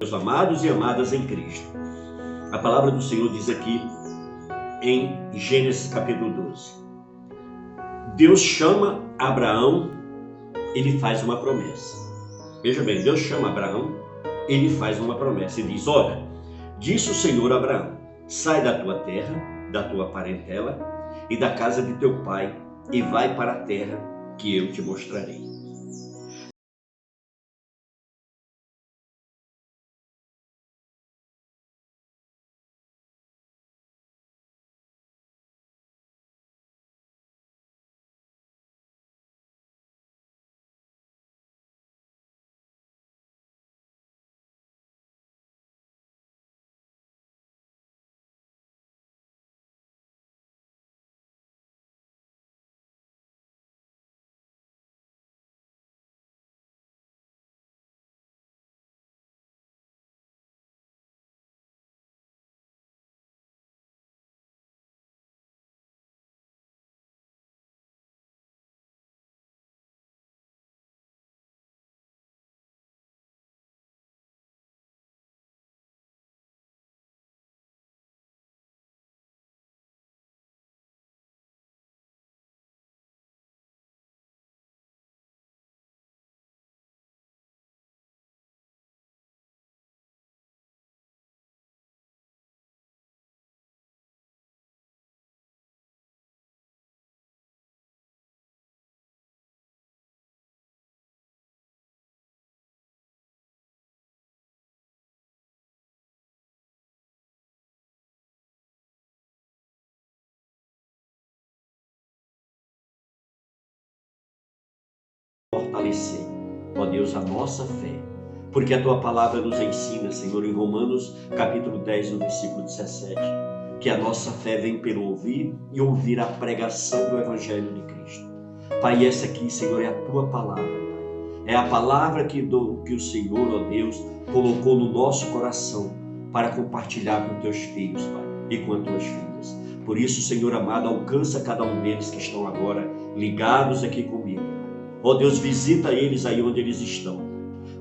Meus amados e amadas em Cristo. A palavra do Senhor diz aqui em Gênesis capítulo 12. Deus chama Abraão, ele faz uma promessa. Veja bem, Deus chama Abraão, ele faz uma promessa e diz: olha, disse o Senhor a Abraão, sai da tua terra, da tua parentela e da casa de teu pai e vai para a terra que eu te mostrarei. Fortalecer, ó Deus, a nossa fé, porque a tua palavra nos ensina, Senhor, em Romanos capítulo 10, no versículo 17, que a nossa fé vem pelo ouvir e ouvir a pregação do Evangelho de Cristo. Pai, essa aqui, Senhor, é a tua palavra, Pai. É a palavra que o Senhor, ó Deus, colocou no nosso coração para compartilhar com teus filhos, Pai, e com as tuas filhas. Por isso, Senhor amado, alcança cada um deles que estão agora ligados aqui comigo. Ó Deus, visita eles aí onde eles estão.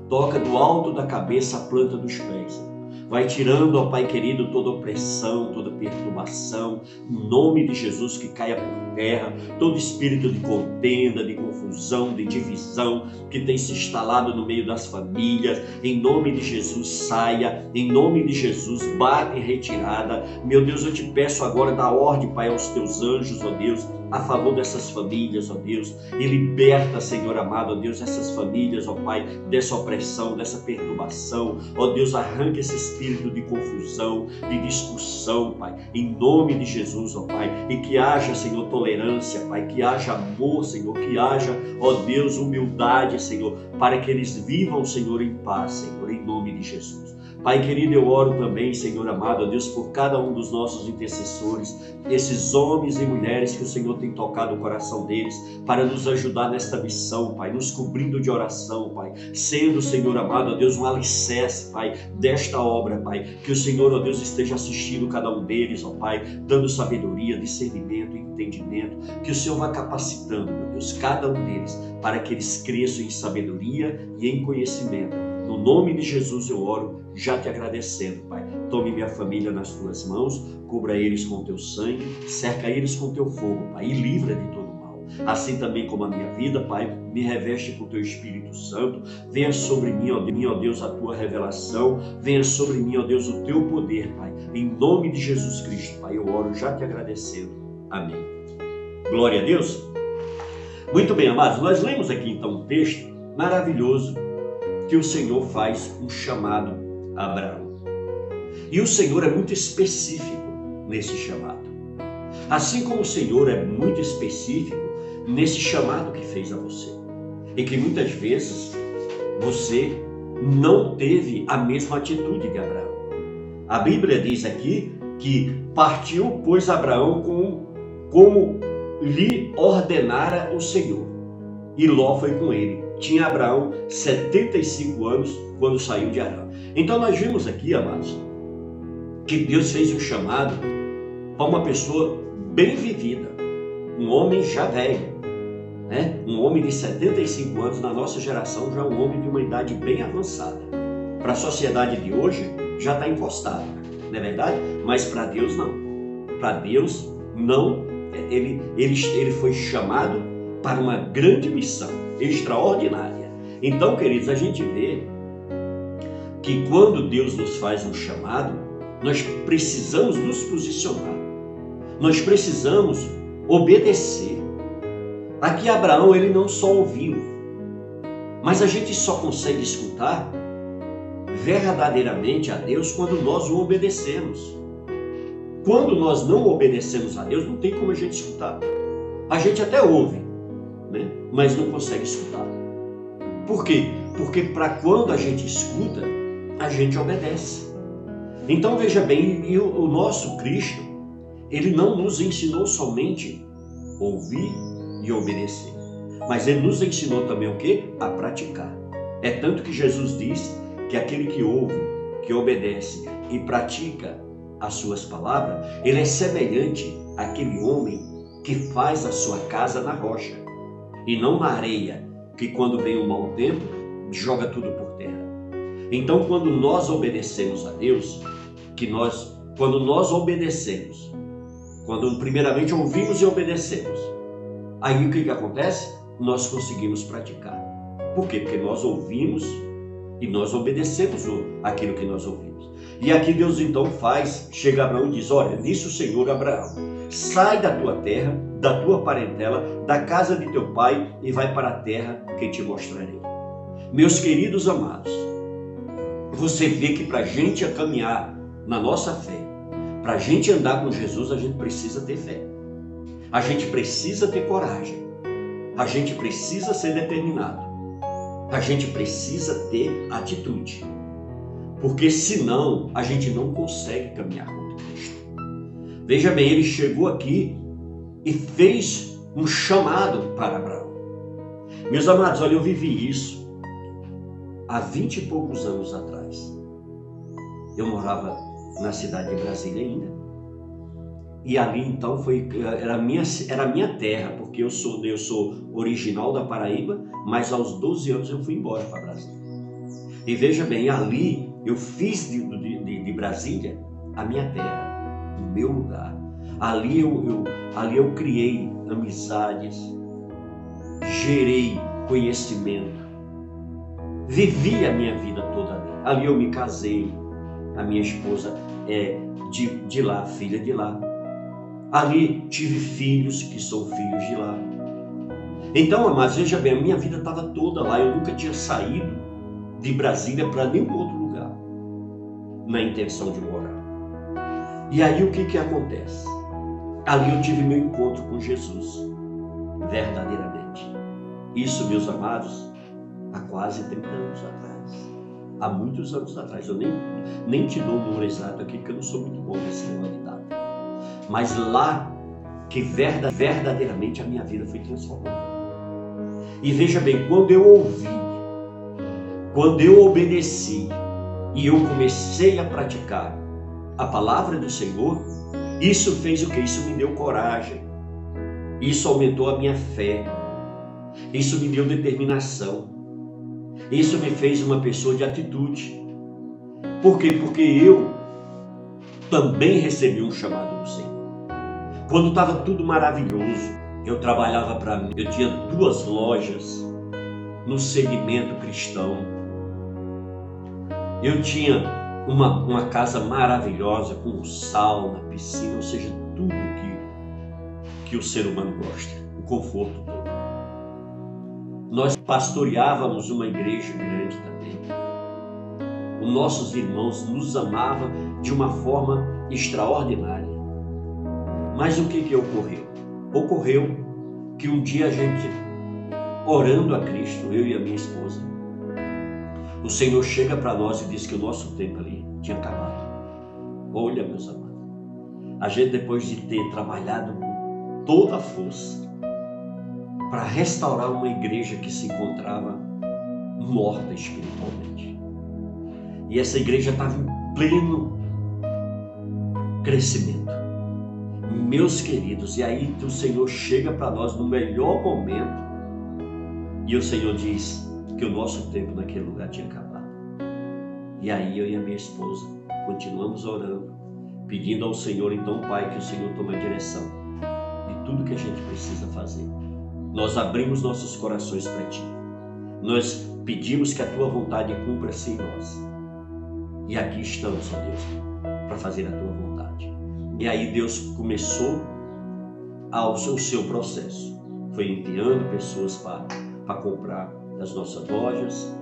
Toca do alto da cabeça a planta dos pés. Vai tirando, ó Pai querido, toda opressão, toda perturbação, em nome de Jesus, que caia por terra, todo espírito de contenda, de confusão, de divisão, que tem se instalado no meio das famílias, em nome de Jesus, saia, em nome de Jesus, bate em retirada. Meu Deus, eu te peço agora, dá ordem, Pai, aos teus anjos, ó Deus, a favor dessas famílias, ó Deus, e liberta, Senhor amado, ó Deus, essas famílias, ó Pai, dessa opressão, dessa perturbação, ó Deus, arranca esse espírito de confusão, de discussão, Pai, em nome de Jesus, ó Pai, e que haja, Senhor, tolerância, Pai, que haja amor, Senhor, que haja, ó Deus, humildade, Senhor, para que eles vivam, Senhor, em paz, Senhor, em nome de Jesus. Pai querido, eu oro também, Senhor amado, ó Deus, por cada um dos nossos intercessores, esses homens e mulheres que o Senhor tem tocado o coração deles para nos ajudar nesta missão, Pai, nos cobrindo de oração, Pai, sendo, Senhor amado, ó Deus, um alicerce, Pai, desta obra, Pai, que o Senhor, ó Deus, esteja assistindo cada um deles, ó Pai, dando sabedoria, discernimento, entendimento, que o Senhor vá capacitando, meu Deus, cada um deles, para que eles cresçam em sabedoria e em conhecimento. No nome de Jesus eu oro, já te agradecendo, Pai. Tome minha família nas tuas mãos, cubra eles com teu sangue, cerca eles com teu fogo, Pai, e livra de todo mal. Assim também como a minha vida, Pai, me reveste com teu Espírito Santo, venha sobre mim, ó Deus, a tua revelação, venha sobre mim, ó Deus, o teu poder, Pai. Em nome de Jesus Cristo, Pai, eu oro já te agradecendo. Amém. Glória a Deus. Muito bem, amados, nós lemos aqui então um texto maravilhoso que o Senhor faz um chamado a Abraão. E o Senhor é muito específico nesse chamado. Assim como o Senhor é muito específico nesse chamado que fez a você. E que muitas vezes você não teve a mesma atitude de Abraão. A Bíblia diz aqui que partiu, pois, Abraão como lhe ordenara o Senhor. E Ló foi com ele. Tinha Abraão 75 anos quando saiu de Arã. Então nós vimos aqui, amados, que Deus fez um chamado para uma pessoa bem vivida, um homem já velho, né? Um homem de 75 anos, na nossa geração, já um homem de uma idade bem avançada. Para a sociedade de hoje, já está encostado, não é verdade? Mas para Deus não. Para Deus não. Ele foi chamado para uma grande missão, extraordinária. Então, queridos, a gente vê que quando Deus nos faz um chamado, nós precisamos nos posicionar. Nós precisamos obedecer. Aqui Abraão, ele não só ouviu, mas a gente só consegue escutar verdadeiramente a Deus quando nós o obedecemos. Quando nós não obedecemos a Deus, não tem como a gente escutar. A gente até ouve, né? Mas não consegue escutar. Por quê? Porque para quando a gente escuta, a gente obedece. Então veja bem, o nosso Cristo, ele não nos ensinou somente ouvir e obedecer, mas ele nos ensinou também o quê? A praticar. É tanto que Jesus diz que aquele que ouve, que obedece e pratica as suas palavras, ele é semelhante àquele homem que faz a sua casa na rocha e não na areia, que quando vem um mau tempo, joga tudo por terra. Então, quando nós obedecemos a Deus, quando nós obedecemos, quando primeiramente ouvimos e obedecemos, aí o que acontece? Nós conseguimos praticar. Por quê? Porque nós ouvimos e nós obedecemos aquilo que nós ouvimos. E aqui Deus então chega a Abraão e diz: olha, disse o Senhor a Abraão, sai da tua terra, da tua parentela, da casa de teu pai e vai para a terra que te mostrarei. Meus queridos amados, você vê que para a gente caminhar na nossa fé, para a gente andar com Jesus, a gente precisa ter fé. A gente precisa ter coragem. A gente precisa ser determinado. A gente precisa ter atitude. Porque senão a gente não consegue caminhar com Cristo. Veja bem, ele chegou aqui e fez um chamado para Abraão. Meus amados, olha, eu vivi isso há 20 e poucos anos atrás. Eu morava na cidade de Brasília ainda. E ali então era a minha terra, porque eu sou original da Paraíba, mas aos 12 anos eu fui embora para Brasília. E veja bem, ali eu fiz de Brasília a minha terra, o meu lugar. Ali eu criei amizades, gerei conhecimento, vivi a minha vida toda ali. Ali eu me casei, a minha esposa é de lá, filha de lá. Ali tive filhos que são filhos de lá. Então, amados, veja bem, a minha vida estava toda lá. Eu nunca tinha saído de Brasília para nenhum outro lugar na intenção de morar. E aí o que acontece? Ali eu tive meu encontro com Jesus, verdadeiramente. Isso, meus amados, há quase 30 anos atrás. Há muitos anos atrás. Eu nem te dou um número exato aqui, porque eu não sou muito bom nesse negócio de data. Mas lá que verdadeiramente a minha vida foi transformada. E veja bem, quando eu ouvi, quando eu obedeci e eu comecei a praticar a palavra do Senhor, isso fez o quê? Isso me deu coragem, isso aumentou a minha fé, isso me deu determinação, isso me fez uma pessoa de atitude. Por quê? Porque eu também recebi um chamado do Senhor. Quando estava tudo maravilhoso, eu trabalhava para mim. Eu tinha 2 lojas no segmento cristão. Eu tinha uma casa maravilhosa com sauna, piscina, ou seja, tudo que o ser humano gosta, o conforto todo. Nós pastoreávamos uma igreja grande também. Os nossos irmãos nos amavam de uma forma extraordinária. Mas o que ocorreu? Ocorreu que um dia a gente, orando a Cristo, eu e a minha esposa, o Senhor chega para nós e diz que o nosso tempo ali tinha acabado. Olha, meus amados, a gente depois de ter trabalhado com toda a força para restaurar uma igreja que se encontrava morta espiritualmente. E essa igreja estava em pleno crescimento. Meus queridos, e aí o Senhor chega para nós no melhor momento e o Senhor diz que o nosso tempo naquele lugar tinha acabado. E aí eu e a minha esposa continuamos orando, pedindo ao Senhor, então, Pai, que o Senhor tome a direção de tudo que a gente precisa fazer. Nós abrimos nossos corações para Ti. Nós pedimos que a Tua vontade cumpra-se em nós. E aqui estamos, ó Deus, para fazer a Tua vontade. E aí Deus começou o seu processo. Foi enviando pessoas para comprar nas nossas lojas,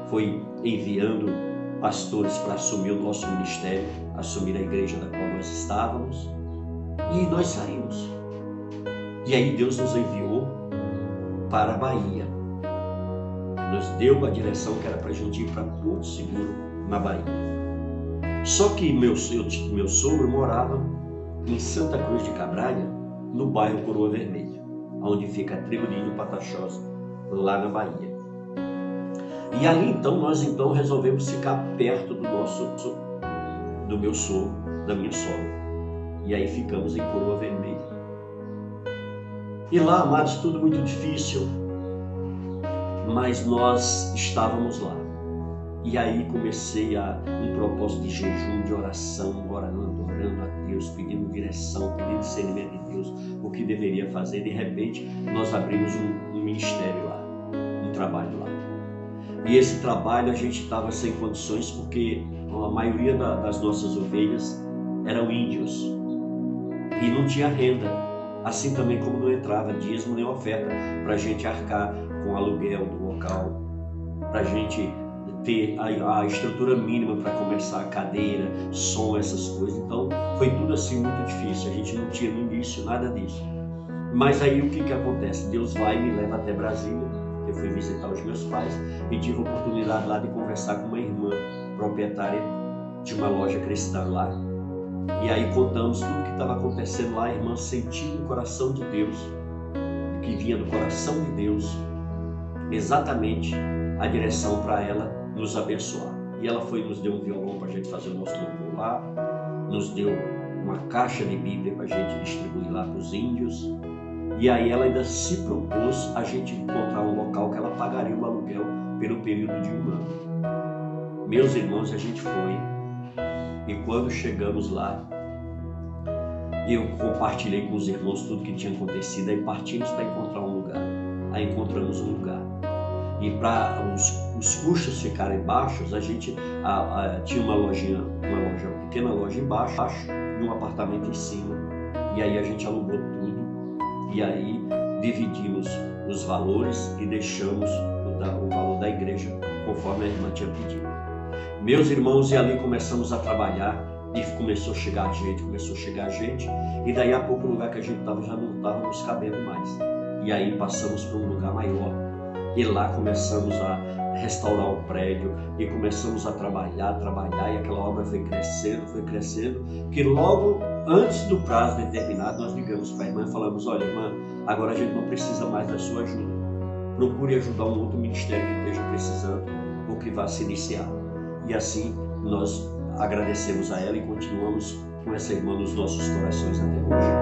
foi enviando pastores para assumir o nosso ministério, assumir a igreja da qual nós estávamos, e nós saímos. E aí Deus nos enviou para a Bahia. Nos deu a direção que era para a gente ir para Porto Seguro, na Bahia. Só que meu sogro morava em Santa Cruz de Cabrália, no bairro Coroa Vermelha, onde fica a tribo de Índio Pataxós, lá na Bahia. E ali então nós resolvemos ficar perto do meu sogro, da minha sogra. E aí ficamos em Coroa Vermelha. E lá, amados, tudo muito difícil, mas nós estávamos lá. E aí comecei um propósito de jejum, de oração, orando a Deus, pedindo direção, pedindo discernimento de Deus, o que deveria fazer. De repente, nós abrimos um ministério lá, um trabalho lá. E esse trabalho a gente estava sem condições porque a maioria das nossas ovelhas eram índios e não tinha renda, assim também como não entrava dízimo nem oferta para a gente arcar com o aluguel do local, para a gente ter a estrutura mínima para começar a cadeira, som, essas coisas. Então foi tudo assim muito difícil, a gente não tinha no início nada disso. Mas aí o que acontece? Deus vai e me leva até Brasília. Eu fui visitar os meus pais e tive a oportunidade lá de conversar com uma irmã proprietária de uma loja cristã lá. E aí contamos tudo o que estava acontecendo lá. A irmã sentiu no coração de Deus, que vinha do coração de Deus, exatamente a direção para ela nos abençoar. E ela nos deu um violão para a gente fazer o nosso louvor lá, nos deu uma caixa de Bíblia para a gente distribuir lá para os índios. E aí ela ainda se propôs a gente encontrar um local que ela pagaria o aluguel pelo período de 1 ano. Meus irmãos, a gente foi, e quando chegamos lá, eu compartilhei com os irmãos tudo que tinha acontecido, aí partimos para encontrar um lugar. Aí encontramos um lugar. E para os custos ficarem baixos, a gente tinha uma pequena loja embaixo e um apartamento em cima. E aí a gente alugou tudo. E aí dividimos os valores e deixamos o valor da igreja conforme a irmã tinha pedido. Meus irmãos, e ali começamos a trabalhar e começou a chegar gente, e daí a pouco o lugar que a gente estava já não estava nos cabendo mais. E aí passamos para um lugar maior e lá começamos a restaurar o prédio e começamos a trabalhar e aquela obra foi crescendo, que logo antes do prazo determinado nós ligamos para a irmã e falamos: olha, irmã, agora a gente não precisa mais da sua ajuda, procure ajudar um outro ministério que esteja precisando ou que vá se iniciar. E assim nós agradecemos a ela e continuamos com essa irmã nos nossos corações até hoje.